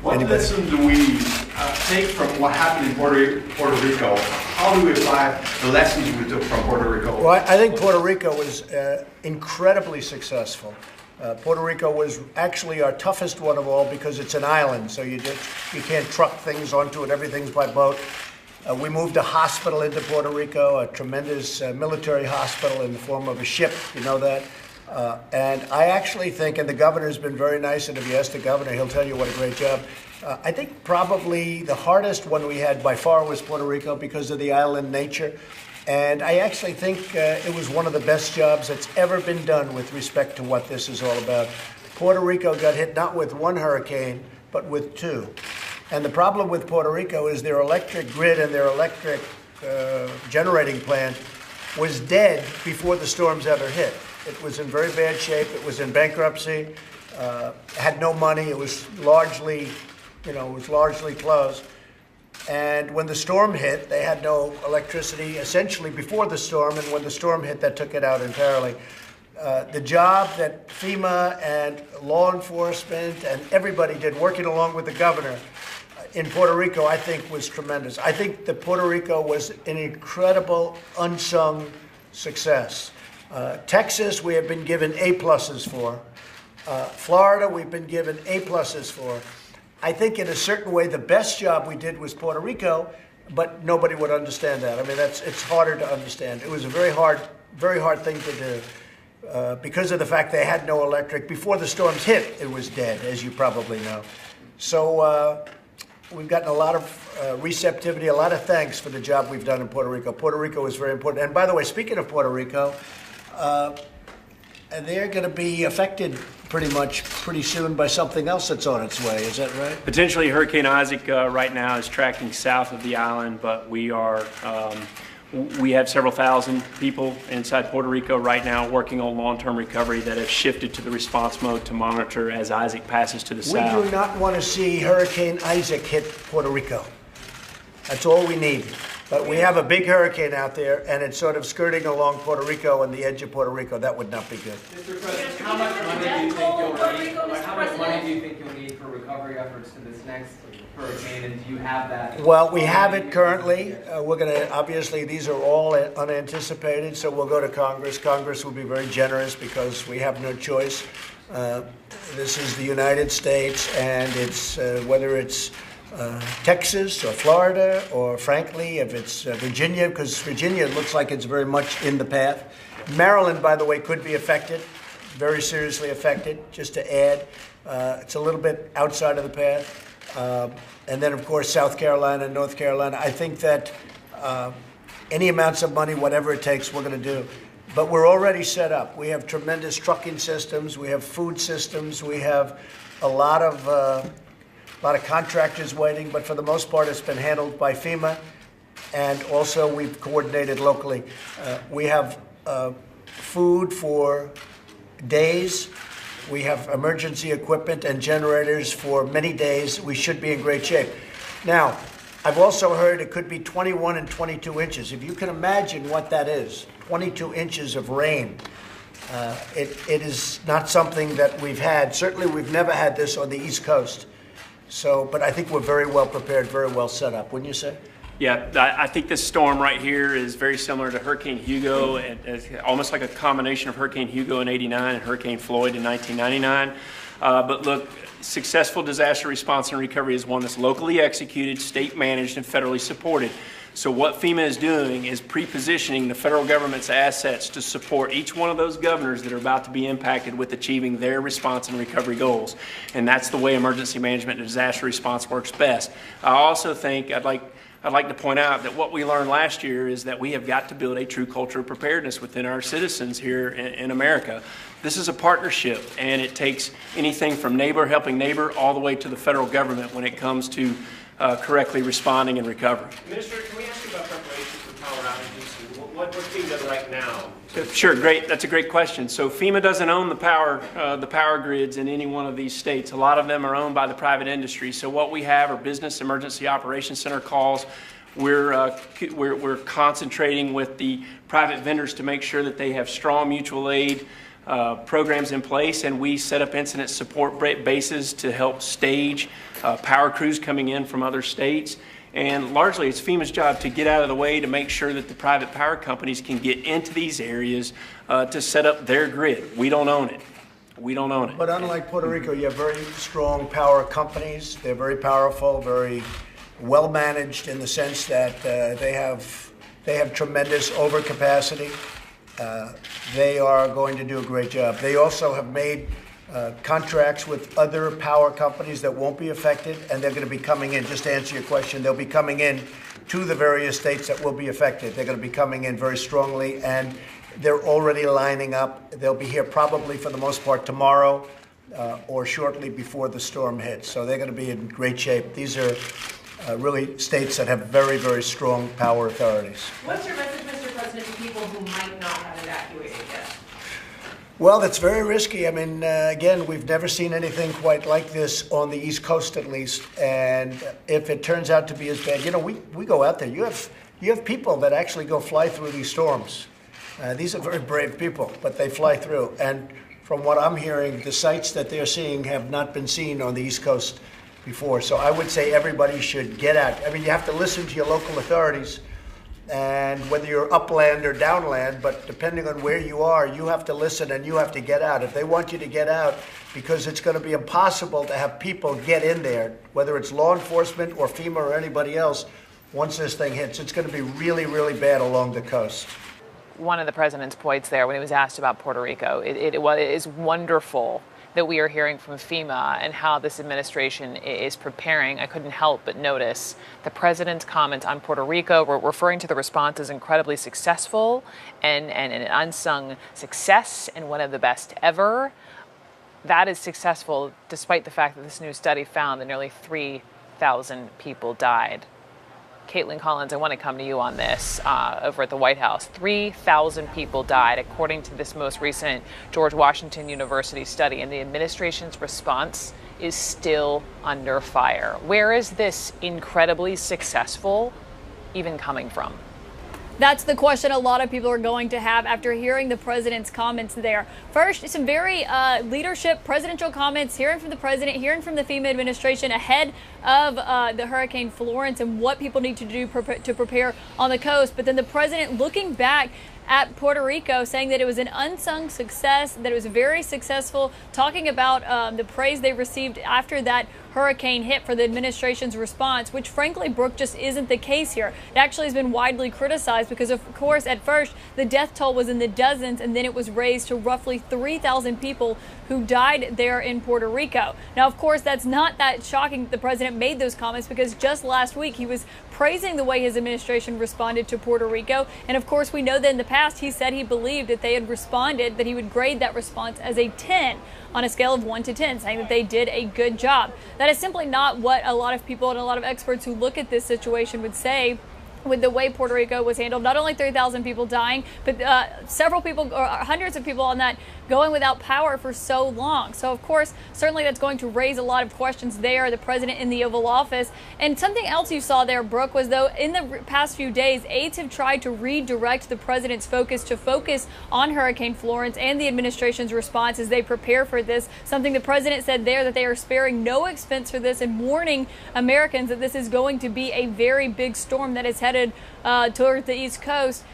What lesson do we take from what happened in Puerto Rico? How do we apply the lessons we took from Puerto Rico? Well, I think Puerto Rico was incredibly successful. Puerto Rico was actually our toughest one of all because it's an island, so you can't truck things onto it. Everything's by boat. We moved a hospital into Puerto Rico, a tremendous military hospital in the form of a ship. You know that. And I actually think, and the governor's been very nice, and if you ask the governor, he'll tell you what a great job. I think probably the hardest one we had by far was Puerto Rico because of the island nature. And I actually think it was one of the best jobs that's ever been done with respect to what this is all about. Puerto Rico got hit not with one hurricane, but with two. And the problem with Puerto Rico is their electric grid and their electric generating plant was dead before the storms ever hit. It was in very bad shape. It was in bankruptcy. Had no money. It was largely closed. And when the storm hit, they had no electricity essentially before the storm. And when the storm hit, that took it out entirely. The job that FEMA and law enforcement and everybody did, working along with the governor in Puerto Rico, I think was tremendous. I think that Puerto Rico was an incredible unsung success. Texas, we have been given A-pluses for. Florida, we've been given A-pluses for. I think in a certain way, the best job we did was Puerto Rico, but nobody would understand that. I mean, it's harder to understand. It was a very hard thing to do because of the fact they had no electric. Before the storms hit, it was dead, as you probably know. So we've gotten a lot of receptivity, a lot of thanks for the job we've done in Puerto Rico. Puerto Rico is very important. And by the way, speaking of Puerto Rico, they're going to be affected pretty soon by something else that's on its way. Is that right? Potentially, Hurricane Isaac right now is tracking south of the island, but we have several thousand people inside Puerto Rico right now working on long-term recovery that have shifted to the response mode to monitor as Isaac passes to the south. We do not want to see Hurricane Isaac hit Puerto Rico. That's all we need. But we have a big hurricane out there, and it's sort of skirting along Puerto Rico and the edge of Puerto Rico. That would not be good. Mr. President, how much money do you think you'll need for recovery efforts to this next hurricane, and do you have that? Well, we have it currently. We're going to, obviously, these are all unanticipated, so we'll go to Congress. Congress will be very generous because we have no choice. This is the United States, and it's whether it's Texas or Florida, or frankly, if it's Virginia, because Virginia looks like it's very much in the path. Maryland, by the way, could be affected, very seriously affected, just to add. It's a little bit outside of the path. And then, of course, South Carolina and North Carolina. I think that any amounts of money, whatever it takes, we're going to do. But we're already set up. We have tremendous trucking systems. We have food systems. We have a lot of contractors waiting, but for the most part, it's been handled by FEMA, and also we've coordinated locally. We have food for days. We have emergency equipment and generators for many days. We should be in great shape. Now, I've also heard it could be 21 and 22 inches. If you can imagine what that is, 22 inches of rain. It is not something that we've had. Certainly, we've never had this on the East Coast. So, but I think we're very well prepared, very well set up, wouldn't you say? Yeah, I think this storm right here is very similar to Hurricane Hugo, and it's almost like a combination of Hurricane Hugo in '89 and Hurricane Floyd in 1999. But look, successful disaster response and recovery is one that's locally executed, state managed, and federally supported. So what FEMA is doing is pre-positioning the federal government's assets to support each one of those governors that are about to be impacted with achieving their response and recovery goals. And that's the way emergency management and disaster response works best. I also think I'd like to point out that what we learned last year is that we have got to build a true culture of preparedness within our citizens here in America. This is a partnership, and it takes anything from neighbor helping neighbor all the way to the federal government when it comes to correctly responding and recovering. Minister, can we ask you about preparation for power outages? What's being done right now? Sure, great. That's a great question. So FEMA doesn't own the power grids in any one of these states. A lot of them are owned by the private industry. So what we have are business emergency operations center calls. We're concentrating with the private vendors to make sure that they have strong mutual aid programs in place, and we set up incident support bases to help stage power crews coming in from other states. And largely, it's FEMA's job to get out of the way to make sure that the private power companies can get into these areas to set up their grid. We don't own it. We don't own it. But unlike Puerto Rico, you have very strong power companies. They're very powerful, very well managed in the sense that they have tremendous overcapacity. They are going to do a great job. They also have made contracts with other power companies that won't be affected, and they're going to be coming in. Just to answer your question, they'll be coming in to the various states that will be affected. They're going to be coming in very strongly, and they're already lining up. They'll be here probably for the most part tomorrow or shortly before the storm hits. So they're going to be in great shape. These are really states that have very, very strong power authorities. What's your message, Mr. President, to people who might not have evacuated yet? Well, that's very risky. I mean, again, we've never seen anything quite like this on the East Coast, at least. And if it turns out to be as bad, we go out there. You have people that actually go fly through these storms. These are very brave people, but they fly through. And from what I'm hearing, the sights that they're seeing have not been seen on the East Coast before. So I would say everybody should get out. I mean, you have to listen to your local authorities, and whether you're upland or downland, but depending on where you are, you have to listen and you have to get out. If they want you to get out, because it's going to be impossible to have people get in there, whether it's law enforcement or FEMA or anybody else, once this thing hits, it's going to be really, really bad along the coast. One of the president's points there when he was asked about Puerto Rico, it is wonderful that we are hearing from FEMA and how this administration is preparing. I couldn't help but notice the president's comments on Puerto Rico were referring to the response as incredibly successful and an unsung success and one of the best ever. That is successful despite the fact that this new study found that nearly 3,000 people died. Caitlin Collins, I want to come to you on this over at the White House. 3,000 people died, according to this most recent George Washington University study, and the administration's response is still under fire. Where is this incredibly successful even coming from? That's the question a lot of people are going to have after hearing the president's comments there. First, some very leadership presidential comments, hearing from the president, hearing from the FEMA administration ahead of the Hurricane Florence and what people need to do to prepare on the coast. But then the president looking back at Puerto Rico, saying that it was an unsung success, that it was very successful, talking about the praise they received after that hurricane hit for the administration's response, which frankly, Brooke, just isn't the case here. It actually has been widely criticized because, of course, at first the death toll was in the dozens, and then it was raised to roughly 3,000 people who died there in Puerto Rico. Now, of course, that's not that shocking that the president made those comments, because just last week he was praising the way his administration responded to Puerto Rico. And of course, we know that in the past he said he believed that they had responded, that he would grade that response as a 10 on a scale of 1 to 10, saying that they did a good job. That is simply not what a lot of people and a lot of experts who look at this situation would say with the way Puerto Rico was handled. Not only 3,000 people dying, but several people, or hundreds of people on that, going without power for so long. So, of course, certainly that's going to raise a lot of questions there, the president in the Oval Office. And something else you saw there, Brooke, was though in the past few days, aides have tried to redirect the president's focus on Hurricane Florence and the administration's response as they prepare for this. Something the president said there, that they are sparing no expense for this and warning Americans that this is going to be a very big storm that is headed toward the East Coast.